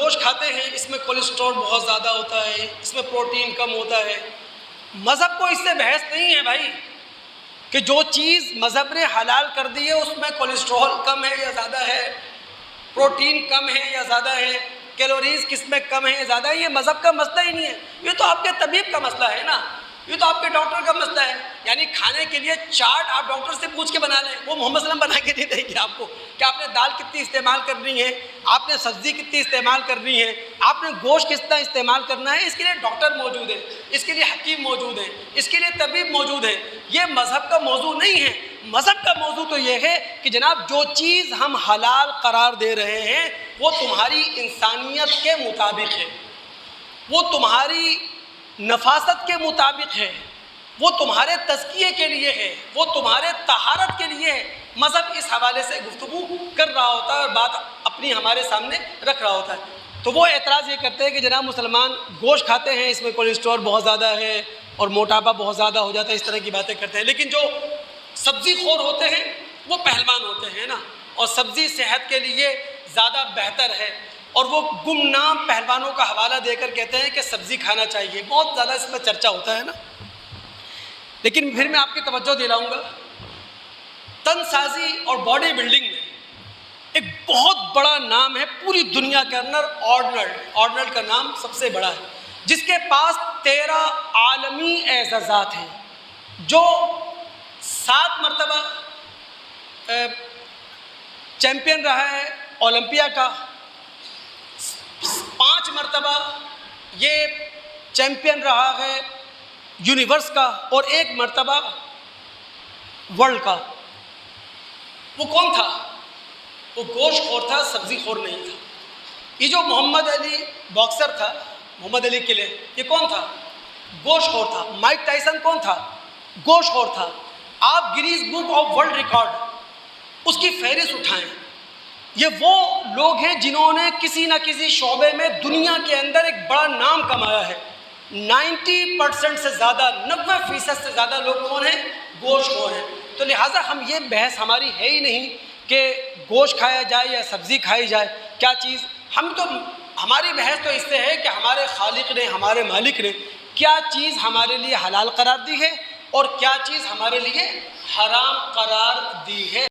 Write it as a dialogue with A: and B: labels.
A: گوشت کھاتے ہیں اس میں کولیسٹرول بہت زیادہ ہوتا ہے، اس میں پروٹین کم ہوتا ہے۔ مذہب کو اس سے بحث نہیں ہے بھائی کہ جو چیز مذہب نے حلال کر دی ہے اس میں کولیسٹرول کم ہے یا زیادہ ہے، پروٹین کم ہے یا زیادہ ہے، کیلوریز کس میں کم ہے یا زیادہ ہے، یہ مذہب کا مسئلہ ہی نہیں ہے، یہ تو آپ کے طبیب کا مسئلہ ہے نا، یہ تو آپ کے ڈاکٹر کا مسئلہ ہے۔ یعنی کھانے کے لیے چارٹ آپ ڈاکٹر سے پوچھ کے بنا لیں، وہ محمد صلی اللہ علیہ وسلم بنا کے نہیں دیں گے آپ کو کہ آپ نے دال کتنی استعمال کرنی ہے، آپ نے سبزی کتنی استعمال کرنی ہے، آپ نے گوشت کتنا استعمال کرنا ہے۔ اس کے لیے ڈاکٹر موجود ہے، اس کے لیے حکیم موجود ہے، اس کے لیے طبیب موجود ہے۔ یہ مذہب کا موضوع نہیں ہے۔ مذہب کا موضوع تو یہ ہے کہ جناب جو چیز ہم حلال قرار دے رہے ہیں وہ تمہاری انسانیت کے مطابق ہے، وہ تمہاری نفاست کے مطابق ہے، وہ تمہارے تزکیے کے لیے ہے، وہ تمہارے طہارت کے لیے ہے۔ مذہب اس حوالے سے گفتگو کر رہا ہوتا ہے اور بات اپنی ہمارے سامنے رکھ رہا ہوتا ہے۔ تو وہ اعتراض یہ کرتے ہیں کہ جناب مسلمان گوشت کھاتے ہیں اس میں کولیسٹرول بہت زیادہ ہے اور موٹاپا بہت زیادہ ہو جاتا ہے، اس طرح کی باتیں کرتے ہیں۔ لیکن جو سبزی خور ہوتے ہیں وہ پہلوان ہوتے ہیں نا، اور سبزی صحت کے لیے زیادہ بہتر ہے، اور وہ گمنام پہلوانوں کا حوالہ دے کر کہتے ہیں کہ سبزی کھانا چاہیے۔ بہت زیادہ اس میں چرچا ہوتا ہے نا، لیکن پھر میں آپ کی توجہ دلاؤں گا تن سازی اور باڈی بلڈنگ میں ایک بہت بڑا نام ہے پوری دنیا کے اندر، آرنلڈ کا نام سب سے بڑا ہے، جس کے پاس 13 عالمی اعزازات ہیں، جو 7 مرتبہ چیمپئن رہا ہے اولمپیا کا، 5 مرتبہ یہ چیمپئن رہا ہے یونیورس کا، اور 1 مرتبہ ورلڈ کا۔ وہ کون تھا؟ وہ گوشت خور تھا، سبزی خور نہیں تھا۔ یہ جو محمد علی باکسر تھا، محمد علی قلعہ، یہ کون تھا؟ گوشت خور تھا۔ مائک ٹائسن کون تھا؟ گوشت خور تھا۔ آپ Guinness book of world record اس کی فہرست اٹھائیں، یہ وہ لوگ ہیں جنہوں نے کسی نہ کسی شعبے میں دنیا کے اندر ایک بڑا نام کمایا ہے۔ 90% سے زیادہ، 90% سے زیادہ لوگ کون ہیں؟ گوشت خور ہیں۔ تو لہٰذا ہم یہ بحث ہماری ہے ہی نہیں کہ گوشت کھایا جائے یا سبزی کھائی جائے، کیا چیز ہماری بحث تو اس سے ہے کہ ہمارے خالق نے، ہمارے مالک نے کیا چیز ہمارے لیے حلال قرار دی ہے اور کیا چیز ہمارے لیے حرام قرار دی ہے۔